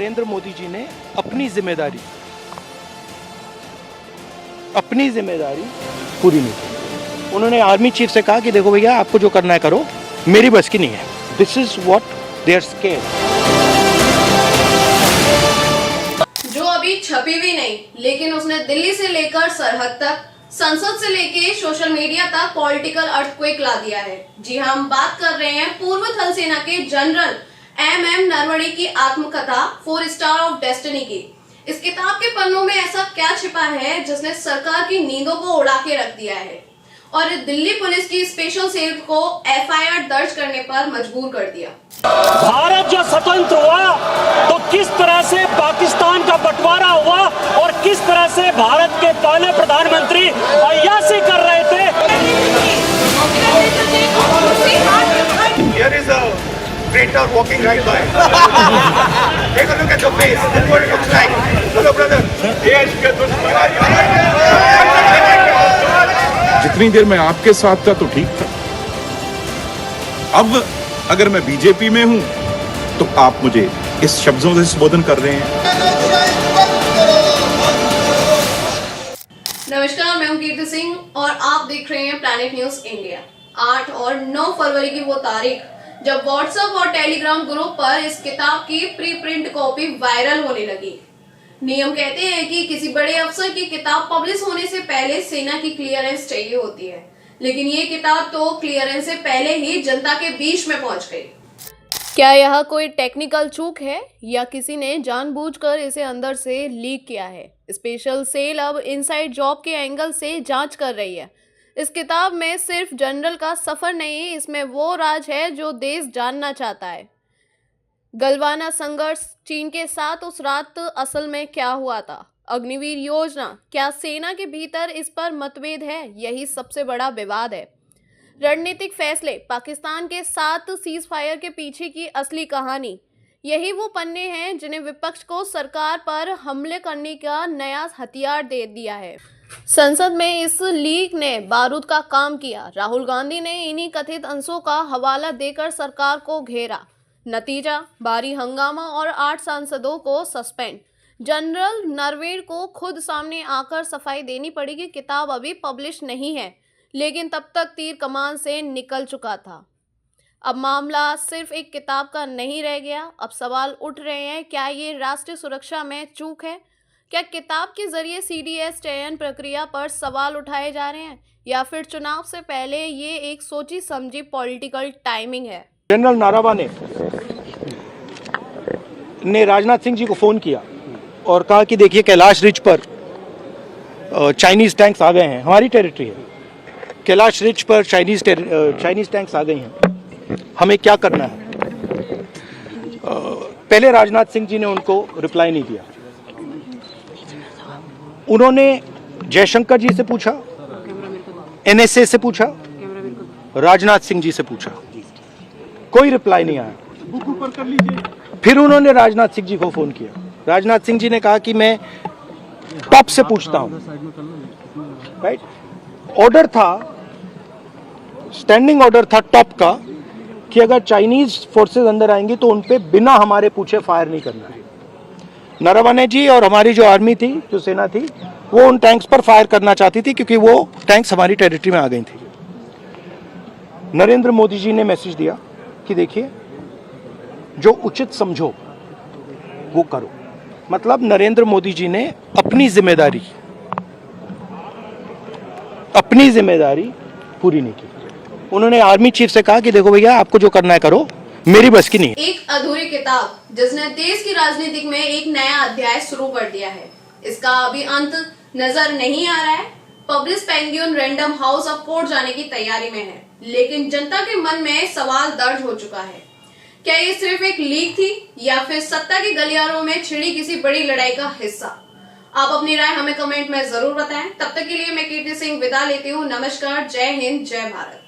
नरेंद्र मोदी जी ने अपनी जिम्मेदारी पूरी नहीं की। उन्होंने आर्मी चीफ से कहा कि देखो भैया, आपको जो करना है करो, मेरी बस की नहीं है। This is what they are scared. जो अभी छपी भी नहीं, लेकिन उसने दिल्ली से लेकर सरहद तक, संसद से लेके सोशल मीडिया तक पॉलिटिकल अर्थक्वेक ला दिया है। जी हाँ, हम बात कर रहे हैं पूर्व थल सेना के जनरल एम नरवणे की आत्मकथा 4 स्टार ऑफ डेस्टिनी की। इस किताब के पन्नों में ऐसा क्या छिपा है जिसने सरकार की नींदों को उड़ा के रख दिया है और दिल्ली पुलिस की स्पेशल सेल को एफआईआर दर्ज करने पर मजबूर कर दिया। भारत जो स्वतंत्र हुआ तो किस तरह से पाकिस्तान का बंटवारा हुआ और किस तरह से भारत के पहले प्रधानमंत्री अय्याशी कर रहे थे। Here is a traitor walking right by. Take a look at the face. This is what it looks like. Hello, brother. जितनी देर मैं आपके साथ था तो ठीक था। अब अगर मैं बीजेपी में हूं तो आप मुझे इस शब्दों से संबोधन कर रहे हैं। नमस्कार, मैं हूं कीर्ति सिंह और आप देख रहे हैं प्लैनेट न्यूज इंडिया। 8 और 9 फरवरी की वो तारीख जब व्हाट्सएप और टेलीग्राम ग्रुप पर इस किताब की प्री प्रिंट कॉपी वायरल होने लगी। नियम कहते हैं कि किसी बड़े अफसर की किताब पब्लिश होने से पहले सेना की क्लियरेंस चाहिए होती है, लेकिन ये किताब तो क्लियरेंस से पहले ही जनता के बीच में पहुंच गई। क्या यह कोई टेक्निकल चूक है या किसी ने जानबूझकर इसे अंदर से लीक किया है? स्पेशल सेल अब इनसाइड जॉब के एंगल से जांच कर रही है। इस किताब में सिर्फ जनरल का सफर नहीं, इसमें वो राज है जो देश जानना चाहता है। गलवाना संघर्ष, चीन के साथ उस रात असल में क्या हुआ था, अग्निवीर योजना, क्या सेना के भीतर इस पर मतभेद है? यही सबसे बड़ा विवाद है। रणनीतिक फैसले, पाकिस्तान के साथ सीज फायर के पीछे की असली कहानी, यही वो पन्ने हैं जिन्हें विपक्ष को सरकार पर हमले करने का नया हथियार दे दिया है। संसद में इस लीक ने बारूद का काम किया। राहुल गांधी ने इन्हीं कथित अंशों का हवाला देकर सरकार को घेरा। नतीजा, भारी हंगामा और 8 सांसदों को सस्पेंड। जनरल नरवणे को खुद सामने आकर सफाई देनी पड़ी कि किताब अभी पब्लिश नहीं है, लेकिन तब तक तीर कमान से निकल चुका था। अब मामला सिर्फ एक किताब का नहीं रह गया। अब सवाल उठ रहे हैं, क्या ये राष्ट्रीय सुरक्षा में चूक है? क्या किताब के जरिए सीडीएस चयन प्रक्रिया पर सवाल उठाए जा रहे हैं, या फिर चुनाव से पहले ये एक सोची समझी पॉलिटिकल टाइमिंग है? जनरल नारावाने ने राजनाथ सिंह जी को फोन किया और कहा कि देखिए, कैलाश रिज पर चाइनीज टैंक्स आ गए हैं, हमारी टेरिटरी है, कैलाश रिज पर चाइनीज टैंक्स आ गए हैं, हमें क्या करना है? पहले राजनाथ सिंह जी ने उनको रिप्लाई नहीं दिया। उन्होंने जयशंकर जी से पूछा, एनएसए से पूछा, राजनाथ सिंह जी से पूछा, कोई रिप्लाई नहीं आया। फिर उन्होंने राजनाथ सिंह जी को फोन किया। राजनाथ सिंह जी ने कहा कि मैं टॉप से पूछता हूं। राइट, ऑर्डर था, स्टैंडिंग ऑर्डर था टॉप का कि अगर चाइनीज फोर्सेस अंदर आएंगी तो उनपे बिना हमारे पूछे फायर नहीं करना है। नरवणे जी और हमारी जो आर्मी थी, जो सेना थी, वो उन टैंक्स पर फायर करना चाहती थी क्योंकि वो टैंक्स हमारी टेरिटरी में आ गई थी। नरेंद्र मोदी जी ने मैसेज दिया कि देखिए, जो उचित समझो वो करो। मतलब नरेंद्र मोदी जी ने अपनी जिम्मेदारी पूरी नहीं की। उन्होंने आर्मी चीफ से कहा कि देखो भैया, आपको जो करना है करो, मेरी बस की नहीं है। एक अधूरी किताब जिसने देश की राजनीति में एक नया अध्याय शुरू कर दिया है, इसका अभी अंत नजर नहीं आ रहा है। पब्लिश पेंगुइन रैंडम हाउस अब कोर्ट जाने की तैयारी में है, लेकिन जनता के मन में सवाल दर्ज हो चुका है। क्या ये सिर्फ एक लीक थी या फिर सत्ता के गलियारों में छिड़ी किसी बड़ी लड़ाई का हिस्सा? आप अपनी राय हमें कमेंट में जरूर बताएं। तब तक के लिए मैं कीर्ति सिंह विदा लेती हूँ। नमस्कार, जय हिंद, जय भारत।